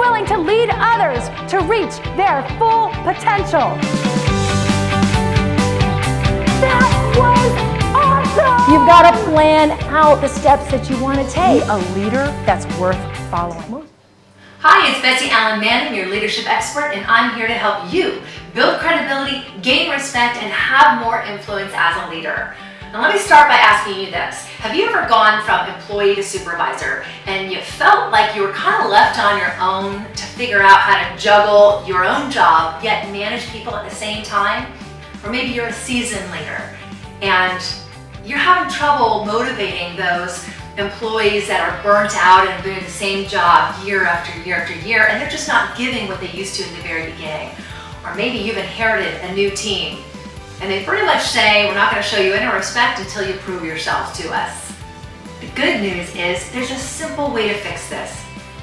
willing to lead others to reach their full potential. That was awesome! You've got to plan out the steps that you want to take. A leader that's worth following. Hi, it's Betsy Allen-Manning, your leadership expert, and I'm here to help you build credibility, gain respect, and have more influence as a leader. Now let me start by asking you this. Have you ever gone from employee to supervisor and you felt like you were kind of left on your own to figure out how to juggle your own job yet manage people at the same time? Or maybe you're a seasoned leader and you're having trouble motivating those employees that are burnt out and doing the same job year after year after year, and they're just not giving what they used to in the very beginning. Or maybe you've inherited a new team and they pretty much say, we're not going to show you any respect until you prove yourself to us. The good news is there's a simple way to fix this.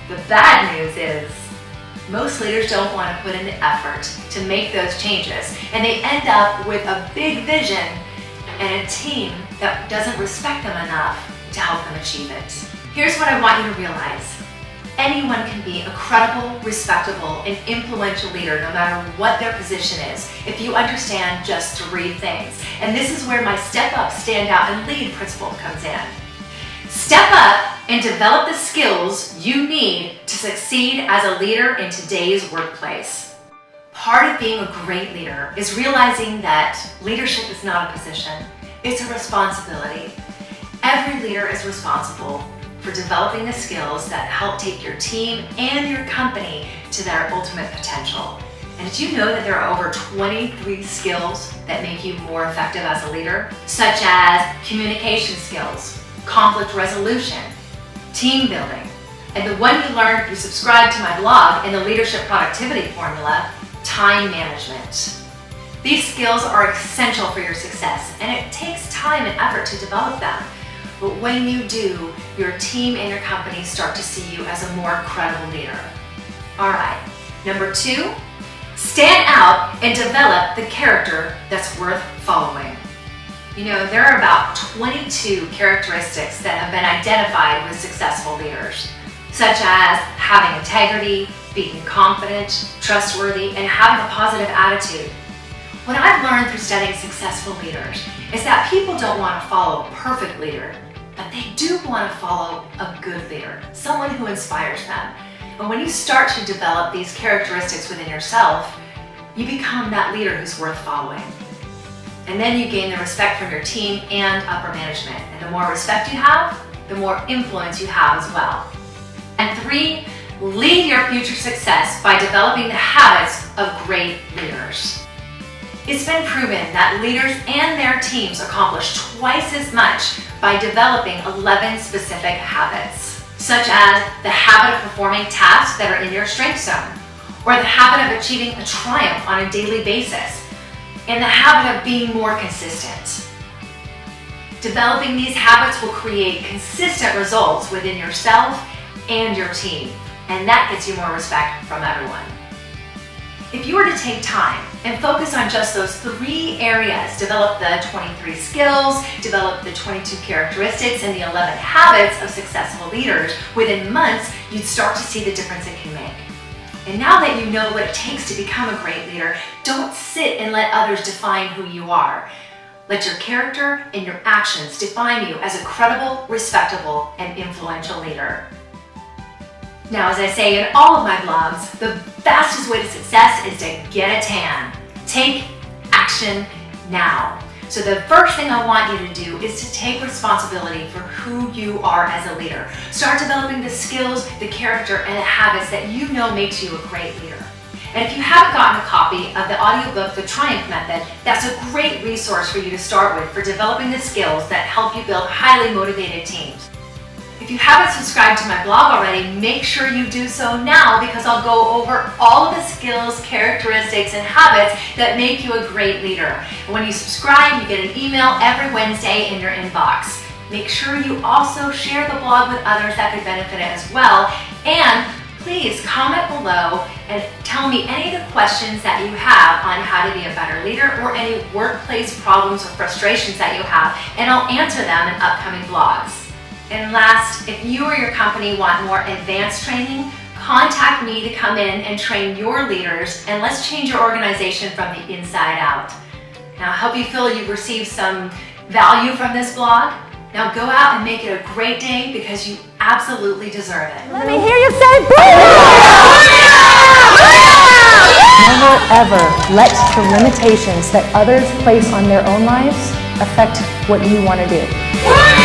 The bad news is most leaders don't want to put in the effort to make those changes, and they end up with a big vision and a team that doesn't respect them enough to help them achieve it. Here's what I want you to realize. Anyone can be a credible, respectable, and influential leader no matter what their position is if you understand just 3 things. And this is where my step up, stand out, and lead principle comes in. Step up and develop the skills you need to succeed as a leader in today's workplace. Part of being a great leader is realizing that leadership is not a position, it's a responsibility. Every leader is responsible for developing the skills that help take your team and your company to their ultimate potential. And did you know that there are over 23 skills that make you more effective as a leader? Such as communication skills, conflict resolution, team building, and the one you learned if you subscribe to my blog in the Leadership Productivity Formula, time management. These skills are essential for your success, and it takes time and effort to develop them. But when you do, your team and your company start to see you as a more credible leader. All right, number 2, stand out and develop the character that's worth following. You know, there are about 22 characteristics that have been identified with successful leaders, such as having integrity, being confident, trustworthy, and having a positive attitude. What I've learned through studying successful leaders is that people don't want to follow a perfect leader, but they do want to follow a good leader, someone who inspires them. And when you start to develop these characteristics within yourself, you become that leader who's worth following. And then you gain the respect from your team and upper management. And the more respect you have, the more influence you have as well. And 3, lead your future success by developing the habits of great leaders. It's been proven that leaders and their teams accomplish twice as much by developing 11 specific habits, such as the habit of performing tasks that are in your strength zone, or the habit of achieving a triumph on a daily basis, and the habit of being more consistent. Developing these habits will create consistent results within yourself and your team, and that gets you more respect from everyone. If you were to take time and focus on just those 3 areas, develop the 23 skills, develop the 22 characteristics, and the 11 habits of successful leaders, within months, you'd start to see the difference it can make. And now that you know what it takes to become a great leader, don't sit and let others define who you are. Let your character and your actions define you as a credible, respectable, and influential leader. Now, as I say in all of my blogs, the fastest way to success is to get a tan. Take action now. So the first thing I want you to do is to take responsibility for who you are as a leader. Start developing the skills, the character, and the habits that you know makes you a great leader. And if you haven't gotten a copy of the audiobook, The Triumph Method, that's a great resource for you to start with for developing the skills that help you build highly motivated teams. If you haven't subscribed to my blog already, make sure you do so now, because I'll go over all of the skills, characteristics, and habits that make you a great leader. And when you subscribe, you get an email every Wednesday in your inbox. Make sure you also share the blog with others that could benefit it as well. And please comment below and tell me any of the questions that you have on how to be a better leader, or any workplace problems or frustrations that you have, and I'll answer them in upcoming blogs. And last, if you or your company want more advanced training, contact me to come in and train your leaders, and let's change your organization from the inside out. Now, I hope you feel you've received some value from this blog. Now go out and make it a great day because you absolutely deserve it. Let me hear you say Never ever let the limitations that others place on their own lives affect what you want to do.